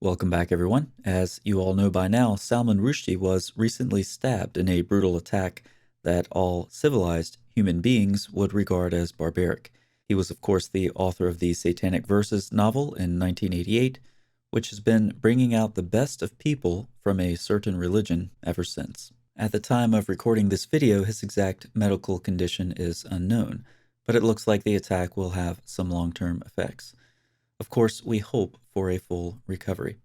Welcome back, everyone. As you all know by now, Salman Rushdie was recently stabbed in a brutal attack that all civilized human beings would regard as barbaric. He was, of course, the author of the Satanic Verses novel in 1988, which has been bringing out the best of people from a certain religion ever since. At the time of recording this video, his exact medical condition is unknown, but it looks like the attack will have some long-term effects. Of course, we hope for a full recovery.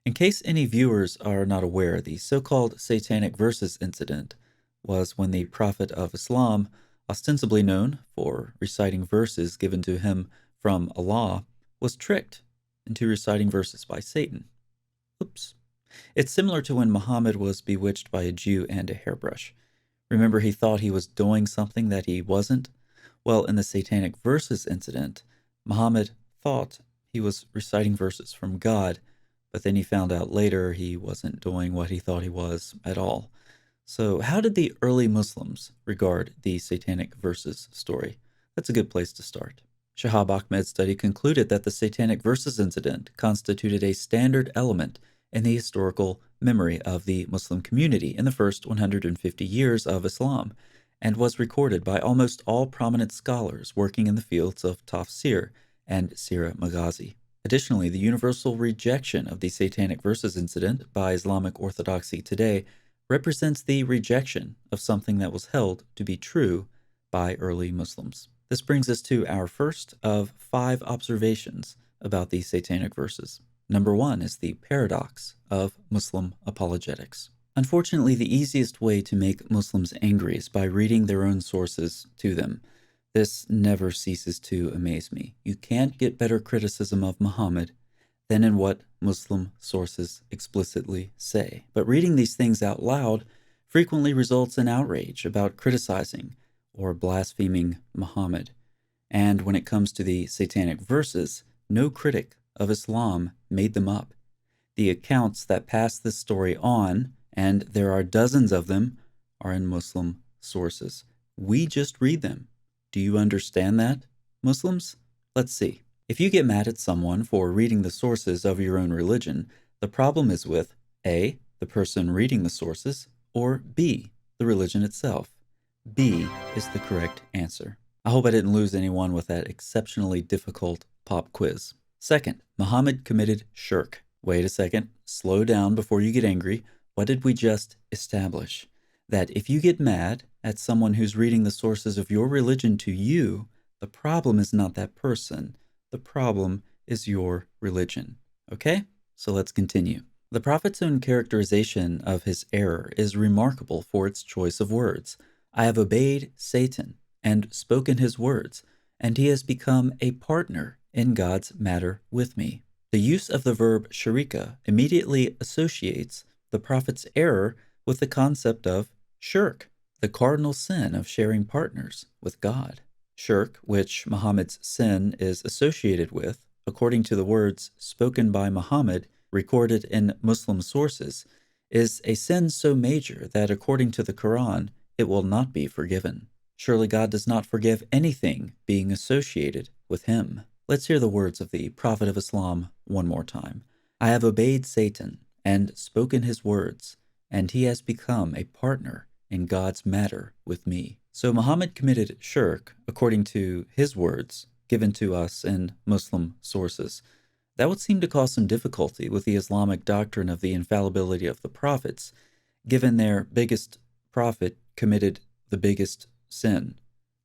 In case any viewers are not aware, the so-called Satanic Verses incident was when the Prophet of Islam, ostensibly known for reciting verses given to him from Allah, was tricked into reciting verses by Satan. Oops. It's similar to when Muhammad was bewitched by a Jew and a hairbrush. Remember, he thought he was doing something that he wasn't? Well, in the Satanic Verses incident, Muhammad thought he was reciting verses from God, but then he found out later he wasn't doing what he thought he was at all. So how did the early Muslims regard the Satanic Verses story? That's a good place to start. Shahab Ahmed's study concluded that the Satanic Verses incident constituted a standard element in the historical memory of the Muslim community in the first 150 years of Islam, and was recorded by almost all prominent scholars working in the fields of tafsir and Sirah Maghazi. Additionally, the universal rejection of the Satanic Verses incident by Islamic Orthodoxy today represents the rejection of something that was held to be true by early Muslims. This brings us to our first of 5 observations about the Satanic Verses. Number 1 is the paradox of Muslim apologetics. Unfortunately, the easiest way to make Muslims angry is by reading their own sources to them. This never ceases to amaze me. You can't get better criticism of Muhammad than in what Muslim sources explicitly say. But reading these things out loud frequently results in outrage about criticizing or blaspheming Muhammad. And when it comes to the Satanic Verses, no critic of Islam made them up. The accounts that pass this story on, and there are dozens of them, are in Muslim sources. We just read them. Do you understand that, Muslims? Let's see. If you get mad at someone for reading the sources of your own religion, the problem is with A, the person reading the sources, or B, the religion itself. B is the correct answer. I hope I didn't lose anyone with that exceptionally difficult pop quiz. Second, Muhammad committed shirk. Wait a second. Slow down before you get angry. What did we just establish? That if you get mad at someone who's reading the sources of your religion to you, the problem is not that person. The problem is your religion. Okay? So let's continue. The Prophet's own characterization of his error is remarkable for its choice of words. I have obeyed Satan and spoken his words, and he has become a partner in God's matter with me. The use of the verb sharika immediately associates the Prophet's error with the concept of shirk, the cardinal sin of sharing partners with God. Shirk, which Muhammad's sin is associated with, according to the words spoken by Muhammad recorded in Muslim sources, is a sin so major that according to the Quran, it will not be forgiven. Surely God does not forgive anything being associated with him. Let's hear the words of the Prophet of Islam one more time. I have obeyed Satan and spoken his words, and he has become a partner in God's matter with me. So Muhammad committed shirk, according to his words, given to us in Muslim sources. That would seem to cause some difficulty with the Islamic doctrine of the infallibility of the prophets, given their biggest prophet committed the biggest sin.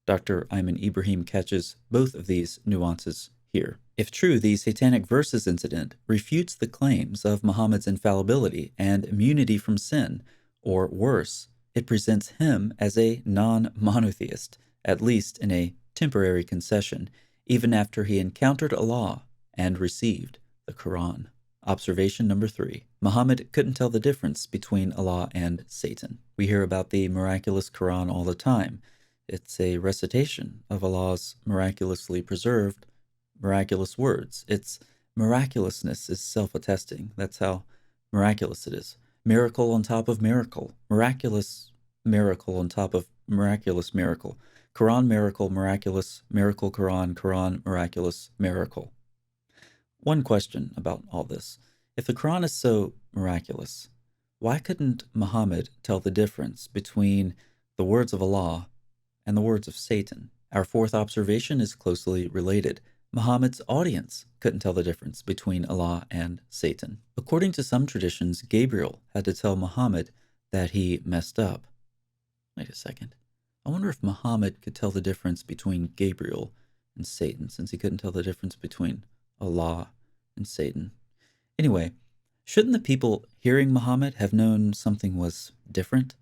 Dr. Ayman Ibrahim catches both of these nuances here. If true, the Satanic Verses incident refutes the claims of Muhammad's infallibility and immunity from sin, or worse, it presents him as a non-monotheist, at least in a temporary concession, even after he encountered Allah and received the Quran. Observation number 3. Muhammad couldn't tell the difference between Allah and Satan. We hear about the miraculous Quran all the time. It's a recitation of Allah's miraculously preserved miraculous words. Its miraculousness is self-attesting. That's how miraculous it is. Miracle on top of miracle. Miraculous miracle on top of miraculous miracle. Quran miracle, miraculous, miracle Quran, Quran miraculous, miracle. One question about all this. If the Quran is so miraculous, why couldn't Muhammad tell the difference between the words of Allah and the words of Satan? Our fourth observation is closely related. Muhammad's audience couldn't tell the difference between Allah and Satan. According to some traditions, Gabriel had to tell Muhammad that he messed up. Wait a second. I wonder if Muhammad could tell the difference between Gabriel and Satan, since he couldn't tell the difference between Allah and Satan. Anyway, shouldn't the people hearing Muhammad have known something was different?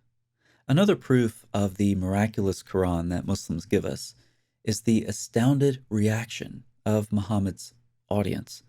Another proof of the miraculous Quran that Muslims give us is the astounded reaction of Muhammad's audience.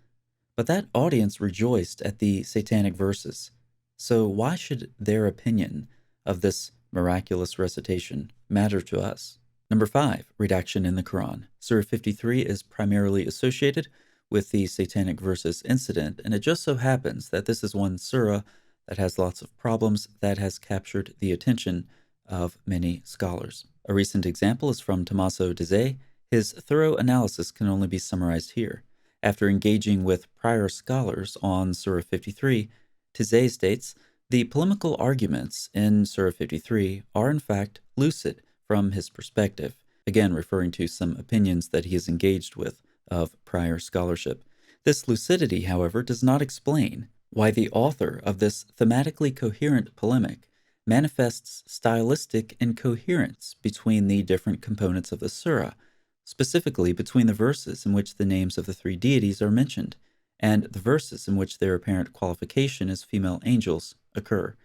But that audience rejoiced at the satanic verses. So why should their opinion of this miraculous recitation matter to us? Number 5, redaction in the Quran. Surah 53 is primarily associated with the satanic verses incident, and it just so happens that this is one surah that has lots of problems that has captured the attention of many scholars. A recent example is from Tommaso Dizze. His thorough analysis can only be summarized here. After engaging with prior scholars on Surah 53, Dizze states, the polemical arguments in Surah 53 are in fact lucid from his perspective, again referring to some opinions that he has engaged with of prior scholarship. This lucidity, however, does not explain why the author of this thematically coherent polemic manifests stylistic incoherence between the different components of the surah, specifically between the verses in which the names of the three deities are mentioned and the verses in which their apparent qualification as female angels occur.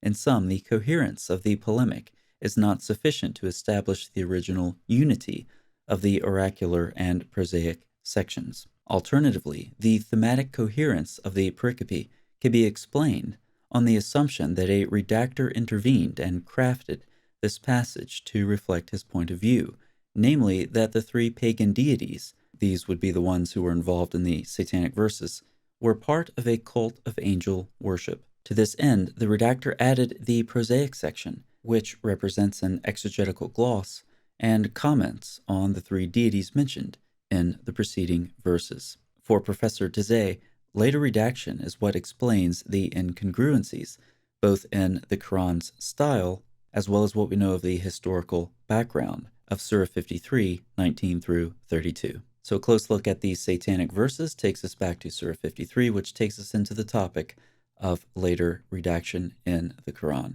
In sum, the coherence of the polemic is not sufficient to establish the original unity of the oracular and prosaic sections. Alternatively, the thematic coherence of the pericope can be explained on the assumption that a redactor intervened and crafted this passage to reflect his point of view, namely that the three pagan deities, these would be the ones who were involved in the satanic verses, were part of a cult of angel worship. To this end, the redactor added the prosaic section, which represents an exegetical gloss and comments on the three deities mentioned in the preceding verses. For Professor Dizze, later redaction is what explains the incongruencies, both in the Quran's style as well as what we know of the historical background of Surah 53, 19 through 32. So a close look at these satanic verses takes us back to Surah 53, which takes us into the topic of later redaction in the Quran.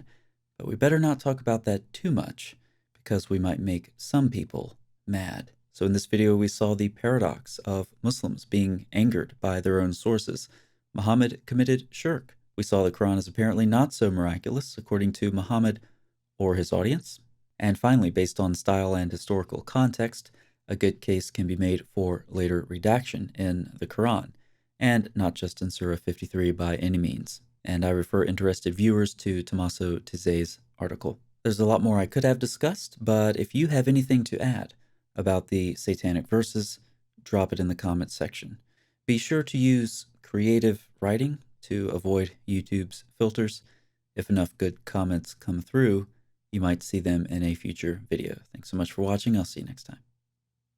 But we better not talk about that too much, because we might make some people mad. So in this video, we saw the paradox of Muslims being angered by their own sources. Muhammad committed shirk. We saw the Quran is apparently not so miraculous, according to Muhammad or his audience. And finally, based on style and historical context, a good case can be made for later redaction in the Quran, and not just in Surah 53 by any means. And I refer interested viewers to Tommaso Dizze's article. There's a lot more I could have discussed, but if you have anything to add about the satanic verses, drop it in the comments section. Be sure to use creative writing to avoid YouTube's filters. If enough good comments come through, you might see them in a future video. Thanks so much for watching. I'll see you next time.